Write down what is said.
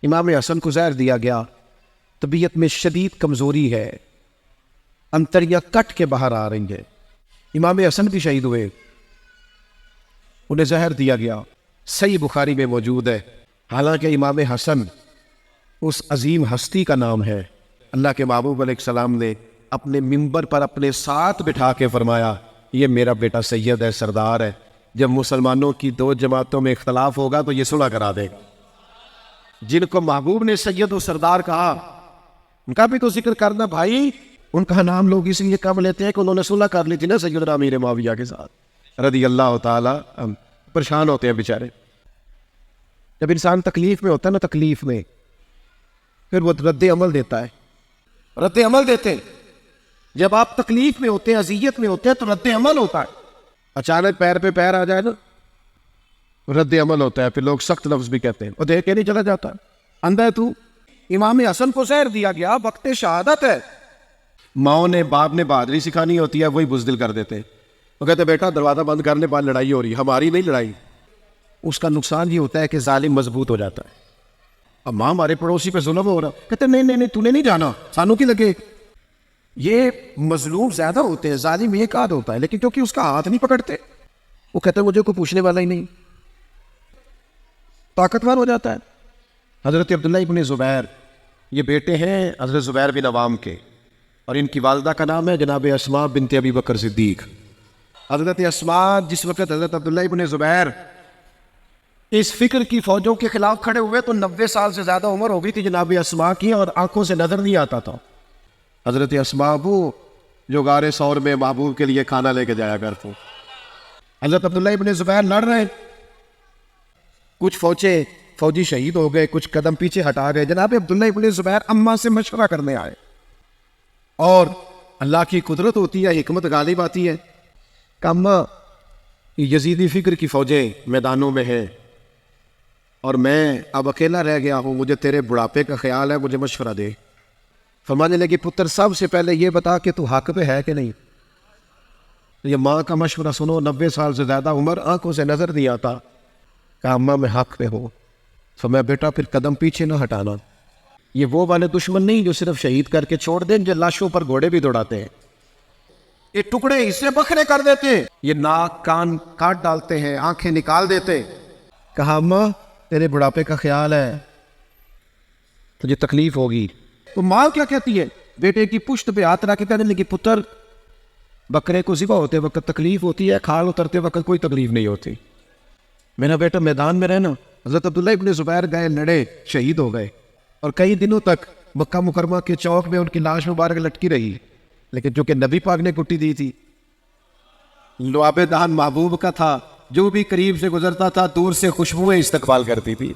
امام حسن کو زہر دیا گیا، طبیعت میں شدید کمزوری ہے، انتڑیاں کٹ کے باہر آ رہی ہیں۔ امام حسن بھی شہید ہوئے، انہیں زہر دیا گیا، صحیح بخاری میں موجود ہے۔ حالانکہ امام حسن اس عظیم ہستی کا نام ہے، اللہ کے محبوب علیہ السلام نے اپنے منبر پر اپنے ساتھ بٹھا کے فرمایا یہ میرا بیٹا سید ہے، سردار ہے، جب مسلمانوں کی دو جماعتوں میں اختلاف ہوگا تو یہ صلح کرا دے گا۔ جن کو محبوب نے سید و سردار کہا ان کا بھی تو ذکر کرنا بھائی، ان کا نام لوگ اس لیے کم لیتے ہیں کہ انہوں نے صلح کر لی تھی نا سیدنا امیر معاویہ کے ساتھ رضی اللہ تعالی۔ پریشان ہوتے ہیں بیچارے، جب انسان تکلیف میں ہوتا ہے نا، تکلیف میں پھر وہ رد عمل دیتا ہے، رد عمل دیتے ہیں۔ جب آپ تکلیف میں ہوتے ہیں، اذیت میں ہوتے ہیں تو رد عمل ہوتا ہے۔ اچانک پیر پہ پیر آ جائے نا، رد عمل ہوتا ہے، پھر لوگ سخت لفظ بھی کہتے ہیں، وہ دیکھ کے نہیں چلا جاتا، اندھا ہے تو۔ امام حسن کو زہر دیا گیا، وقت شہادت ہے، ماؤں نے باپ نے بہادری سکھانی ہوتی ہے، وہی بزدل کر دیتے، وہ کہتے بیٹا دروازہ بند کرنے بعد لڑائی ہو رہی ہے، ہماری نہیں لڑائی۔ اس کا نقصان یہ ہوتا ہے کہ ظالم مضبوط ہو جاتا ہے۔ اب ماں ہمارے پڑوسی پہ ظلم ہو رہا، کہتے نہیں نہیں نہیں تو نے نہیں جانا، سانوں کی لگے۔ یہ مظلوم زیادہ ہوتے ہیں، ظالم ایک آدھ ہوتا ہے، لیکن کیونکہ اس کا ہاتھ نہیں پکڑتے، وہ کہتے ہیں مجھے کوئی پوچھنے والا ہی نہیں، طاقتور ہو جاتا ہے۔ حضرت عبداللہ ابن زبیر یہ بیٹے ہیں حضرت زبیر بن عوام کے، اور ان کی والدہ کا نام ہے جناب اسماء بنت ابی بکر صدیق۔ حضرت اسماء جس وقت حضرت عبداللہ ابن زبیر اس فکر کی فوجوں کے خلاف کھڑے ہوئے تو 90 سال سے زیادہ عمر ہو گئی تھی جناب اسماء کی، اور آنکھوں سے نظر نہیں آتا تھا۔ حضرت اسماء وہ جو غار ثور میں محبوب کے لیے کھانا لے کے جایا کرتے، حضرت عبداللہ ابن زبیر لڑ رہے، کچھ فوجی شہید ہو گئے، کچھ قدم پیچھے ہٹا گئے۔ جناب عبداللہ ابن زبیر اماں سے مشورہ کرنے آئے، اور اللہ کی قدرت ہوتی ہے، حکمت غالب آتی ہے کہ اماں یزیدی فکر کی فوجیں میدانوں میں ہیں اور میں اب اکیلا رہ گیا ہوں، مجھے تیرے بڑھاپے کا خیال ہے، مجھے مشورہ دے۔ فرمانے لگی پتر سب سے پہلے یہ بتا کہ تو حق پہ ہے کہ نہیں۔ یہ ماں کا مشورہ سنو، 90 سال سے زیادہ عمر، آنکھوں سے نظر نہیں آتا، کہا اماں میں حق پہ ہوں۔ فرمایا بیٹا پھر قدم پیچھے نہ ہٹانا، یہ وہ والے دشمن نہیں جو صرف شہید کر کے چھوڑ دیں، جو لاشوں پر گھوڑے بھی دوڑاتے ہیں، یہ ٹکڑے حصے بکھرے کر دیتے ہیں، یہ ناک کان کاٹ ڈالتے ہیں، آنکھیں نکال دیتے۔ کہا اماں تیرے بڑھاپے کا خیال ہے، تجھے تکلیف ہوگی۔ تو ماں کیا کہتی ہے؟ بیٹے کی پشت پہ ہاتھ رکھ کے کہنے لگی پتر بکرے کو ذبح ہوتے وقت تکلیف ہوتی ہے، کھال اترتے وقت کوئی تکلیف نہیں ہوتی، میرا بیٹا میدان میں رہنا۔ حضرت عبداللہ ابن زبیر گئے، لڑے، شہید ہو گئے، اور کئی دنوں تک مکہ مکرمہ کے چوک میں ان کی لاش مبارک لٹکی رہی، لیکن جو کہ نبی پاک نے کٹی دی تھی، لعاب دہن محبوب کا تھا، جو بھی قریب سے گزرتا تھا دور سے خوشبوئیں استقبال کرتی تھی۔